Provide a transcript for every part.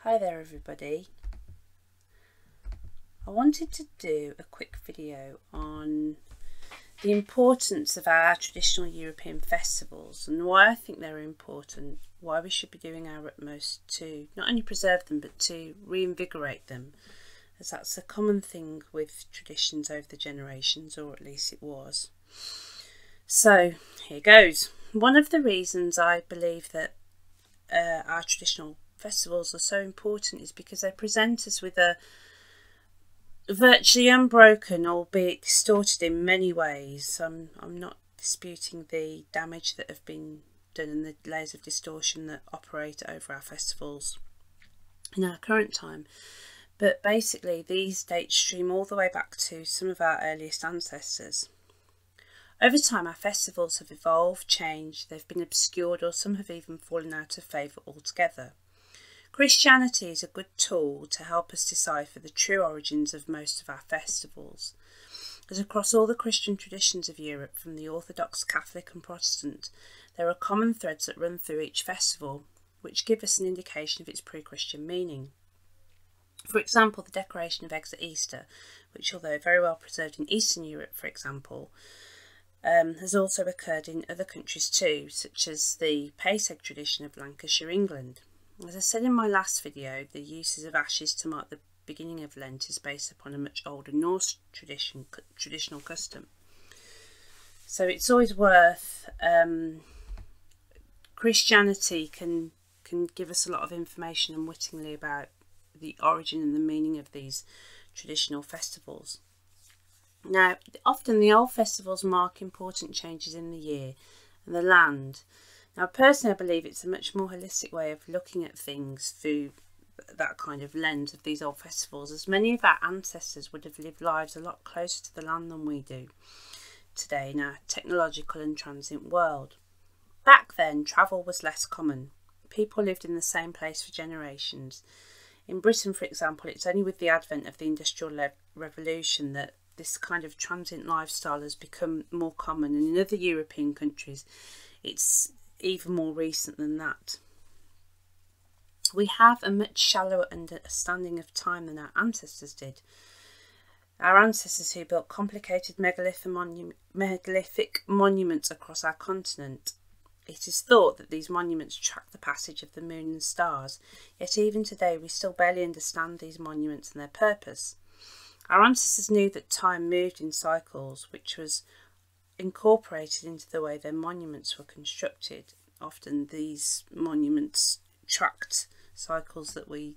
Hi there everybody. I wanted to do a quick video on the importance of our traditional European festivals and why I think they're important, why we should be doing our utmost to not only preserve them but to reinvigorate them, as that's a common thing with traditions over the generations, or at least it was. So here goes. One of the reasons I believe that our traditional festivals are so important is because they present us with a virtually unbroken, albeit distorted in many ways. I'm not disputing the damage that have been done and the layers of distortion that operate over our festivals in our current time, but basically these dates stream all the way back to some of our earliest ancestors. Over time our festivals have evolved, changed, they've been obscured, or some have even fallen out of favour altogether. Christianity is a good tool to help us decipher the true origins of most of our festivals, as across all the Christian traditions of Europe, from the Orthodox, Catholic and Protestant, there are common threads that run through each festival, which give us an indication of its pre-Christian meaning. For example, the decoration of eggs at Easter, which although very well preserved in Eastern Europe, for example, has also occurred in other countries too, such as the Pace egg tradition of Lancashire, England. As I said in my last video, the uses of ashes to mark the beginning of Lent is based upon a much older Norse traditional custom. So it's always worth, Christianity can give us a lot of information unwittingly about the origin and the meaning of these traditional festivals. Now, often the old festivals mark important changes in the year and the land. Now, personally, I believe it's a much more holistic way of looking at things through that kind of lens of these old festivals, as many of our ancestors would have lived lives a lot closer to the land than we do today in our technological and transient world. Back then, travel was less common. People lived in the same place for generations. In Britain, for example, it's only with the advent of the Industrial Revolution that this kind of transient lifestyle has become more common, and in other European countries it's even more recent than that. We have a much shallower understanding of time than our ancestors did. Our ancestors who built complicated megalithic monuments across our continent. It is thought that these monuments track the passage of the moon and stars, yet even today we still barely understand these monuments and their purpose. Our ancestors knew that time moved in cycles, which was incorporated into the way their monuments were constructed. Often these monuments tracked cycles that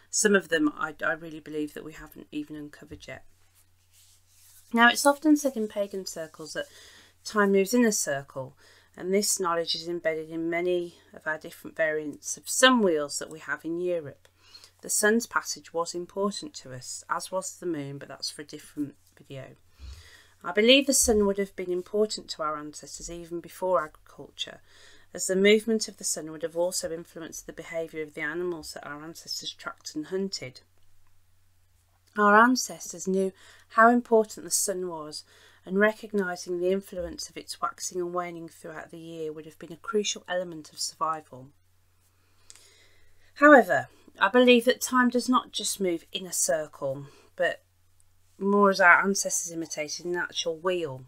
some of them I really believe that we haven't even uncovered yet. Now, it's often said in pagan circles that time moves in a circle, and this knowledge is embedded in many of our different variants of sun wheels that we have in Europe. The sun's passage was important to us, as was the moon, but that's for a different video. I believe the sun would have been important to our ancestors even before agriculture, as the movement of the sun would have also influenced the behaviour of the animals that our ancestors tracked and hunted. Our ancestors knew how important the sun was, and recognising the influence of its waxing and waning throughout the year would have been a crucial element of survival. However, I believe that time does not just move in a circle, but more as our ancestors imitated an actual wheel.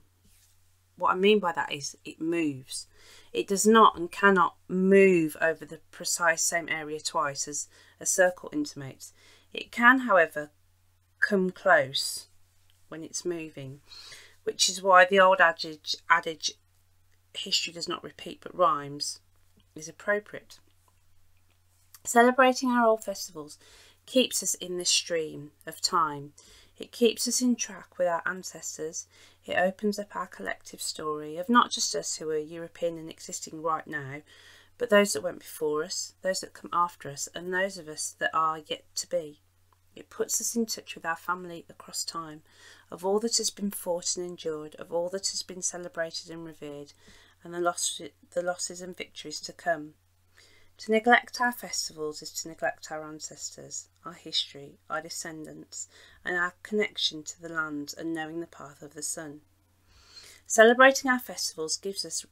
What I mean by that is it moves. It does not and cannot move over the precise same area twice as a circle intimates. It can, however, come close when it's moving, which is why the old adage history does not repeat but rhymes is appropriate. Celebrating our old festivals keeps us in this stream of time. It keeps us in track with our ancestors. It opens up our collective story of not just us who are European and existing right now, but those that went before us, those that come after us, and those of us that are yet to be. It puts us in touch with our family across time, of all that has been fought and endured, of all that has been celebrated and revered, and the losses and victories to come. To neglect our festivals is to neglect our ancestors, our history, our descendants, and our connection to the land and knowing the path of the sun. Celebrating our festivals gives us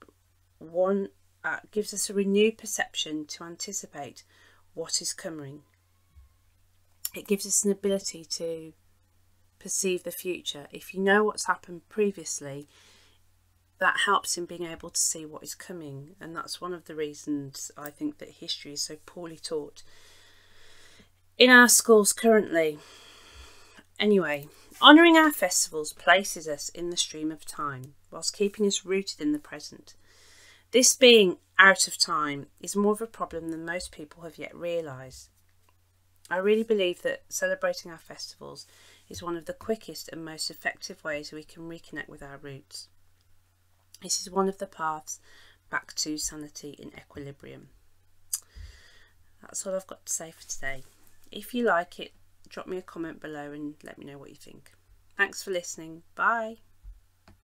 a renewed perception to anticipate what is coming, it gives us an ability to perceive the future. If you know what's happened previously, that helps in being able to see what is coming, and that's one of the reasons I think that history is so poorly taught in our schools currently. Anyway, honouring our festivals places us in the stream of time whilst keeping us rooted in the present. This being out of time is more of a problem than most people have yet realised. I really believe that celebrating our festivals is one of the quickest and most effective ways we can reconnect with our roots. This is one of the paths back to sanity and equilibrium. That's all I've got to say for today. If you like it, drop me a comment below and let me know what you think. Thanks for listening. Bye.